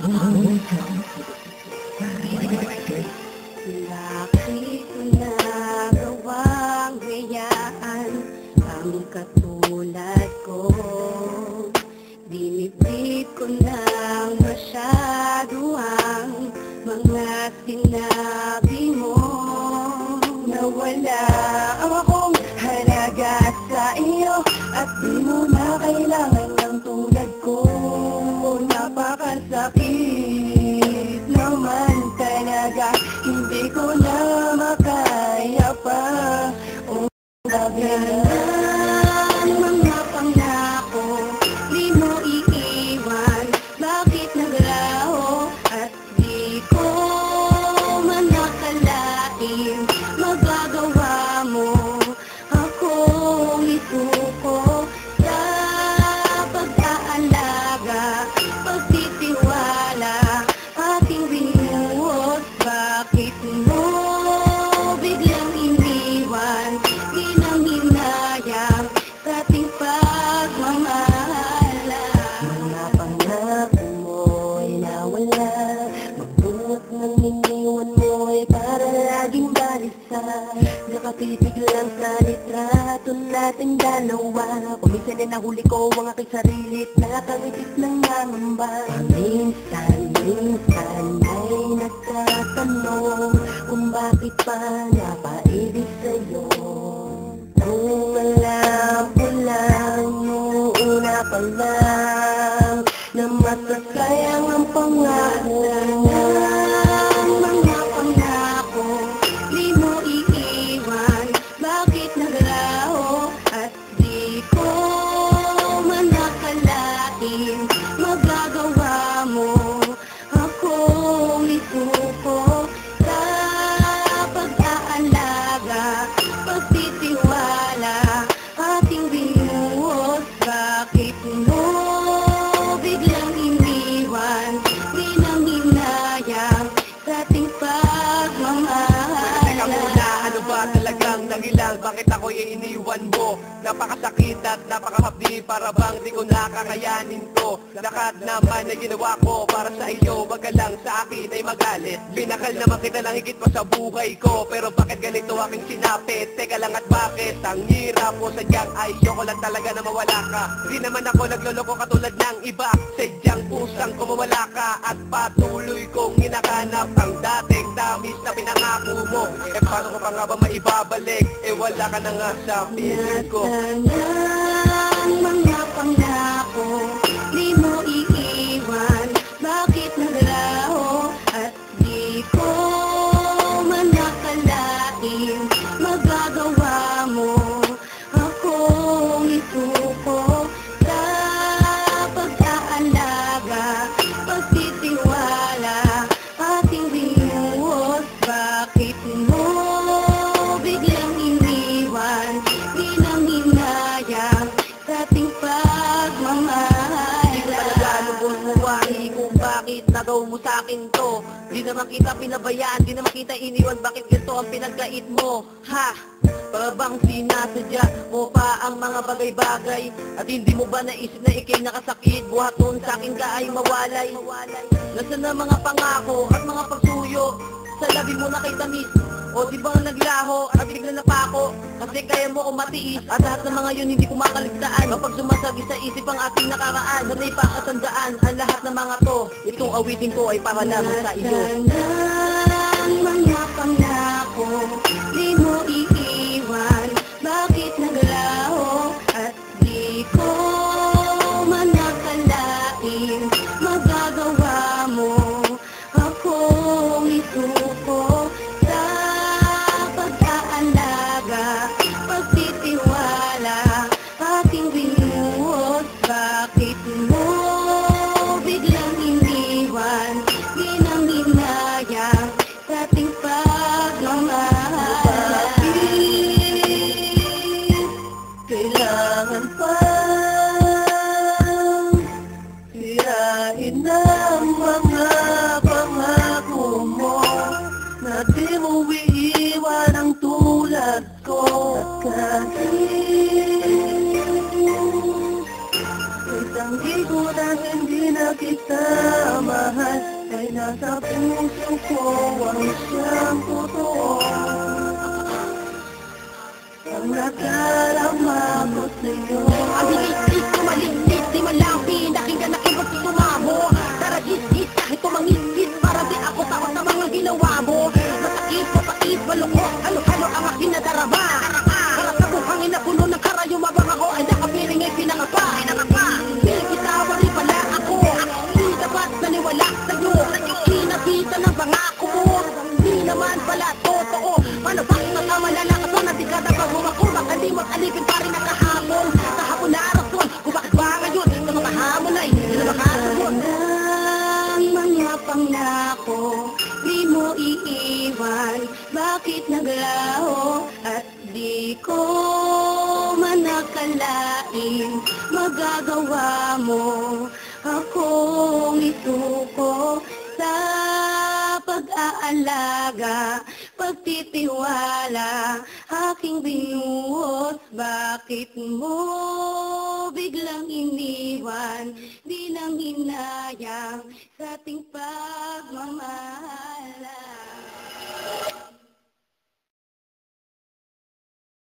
Laki ko na gawang hayaan ang katulad ko. Dinibdib ko ng masyado ang mga sinabi mo. Nawala akong halaga sa iyo at di mo na kailangan ng tulad ko. Napakasakit naman talaga, hindi ko na makaya pa. Ang mga pangako, di mo iiwan. Bakit naglaho at di ko man nakalain magagawa mo akong isuko sa pag-aalaga, pagtitiwala, aking binuhos. Bakit mo biglang iniwan? Di nang hinayang sa ating pagmamahala. Mga pangako mo'y nawala, magbuhat ng iniwan mo'y para laging balisa. Nakatitig lang sa litrato nating dalawa. Kuminsan ay nahuli ko ang aking sarilit, nakangipit ng namamba. Minsan ay nagtatanong kung bakit pa napaibig sa'yo. Nung alam ko lang nung una pa lang na masasayang ang pangako. Mga pangako, di mo iiwan. Bakit naglaho at di ko man nakalain magagawa mo akong isuko sa pag-aalaga, pagtitiwala, ating binuhos. Bakit mo biglang iniwan? Di nang hinayang sa ating pagmamahala. Teka muna, ano ba talagang nangilang? Bakit ako'y iniwan mo? Napakasakit at napakahapdi, para bang di ko nakakayanin to. Lahat naman ay ginawa ko para sa iyo, wag ka lang sa akin ay magalit. Pinakal naman kita lang higit pa sa buhay ko, pero bakit ganito aking sinapit? Teka lang, at bakit ang hirap mo? Sadyang ayoko lang talaga na mawala ka. Di naman ako nagloloko katulad ng iba, sadyang pusang ko mawala ka. At patuloy kong hinahanap ang dating tamis na pinangako mo. Eh paano ko pa nga ba maibabalik? Eh wala ka na nga sa piling ko. Nasaan ang mga pangako, di mo iiwan. Bakit naglaho at di ko man nakalain magagawa mo akong isuko sa pag-aalaga, pagtitiwala, ating binuhos. Bakit mo biglang iniwan? Di nang hinayang sa ating pagmamahala. Di ko talaga lubos buhay kung bakit nagaw mo sa akin to. Di naman kita pinabayaan, di naman kita iniwan. Bakit ganito ang pinagkait mo? Ha? Para bang sinasadya mo pa ang mga bagay-bagay? At hindi mo ba naisip na ikay nakasakit? Buhaton sa akin ka ay mawalay. Nasaan na mga pangako at mga pagsuyo? Sa labi mo na kay tamis, o di ba naglaho at bigla napako? Kasi kaya mo ko matiis at lahat ng mga yun hindi ko makaligtaan. Kapag sumasagi sa isip ang ating nakaraan, sana'y pakatandaan ang lahat ng mga to. Itong awitin ko ay para lamang sa iyo. Nasaan mga pangako, di mo iiwan. Bakit naglaho at di ko man nakalain magagawa mo akong isuko sa pag-aalaga, pagtitiwala, ating binuhos. Bakit mo biglang iniwan? Di nang hinayang sa ating pagmamahala. Bakit kailangan pa sirain ang mga pangako mo na di mo iiwan ang tulad ko? At kahit isang ligo na hindi na kita mahal, ay nasa puso ko ang siyang totoo. Ang nakarama ko sa'yo. Ang higit ko maliit, di man lang pinakinggan na ibang tumamo. Tara gis-gis kahit tumangis-gis, para di ako takot sa mga ginawa mo. Masakit, mapait, malukot, halo-halo ang aking nadarama. Para sa buhangin na puno ng karayo, mabang ako ay nakapiling ay pinangapa. Di kita wari pala ako, di dapat naniwala sa'yo. Kinabitan ng pangako mo, di naman pala totoo. Paano ba kasama lalakas mo na di ka dapat bumako? Baka di mo alipin pa rin ang kahapon. Kahapon na rason, kung bakit ba ngayon sa mga hamon ay hindi na makasagot. Ang mga pangako, di mo iiwan. Bakit naglaho at di ko man nakalain magagawa mo akong isuko sa pag-aalaga, pagtitiwala, aking binuhos. Bakit mo biglang iniwan? Di lang hinayang sa ating pagmamahala.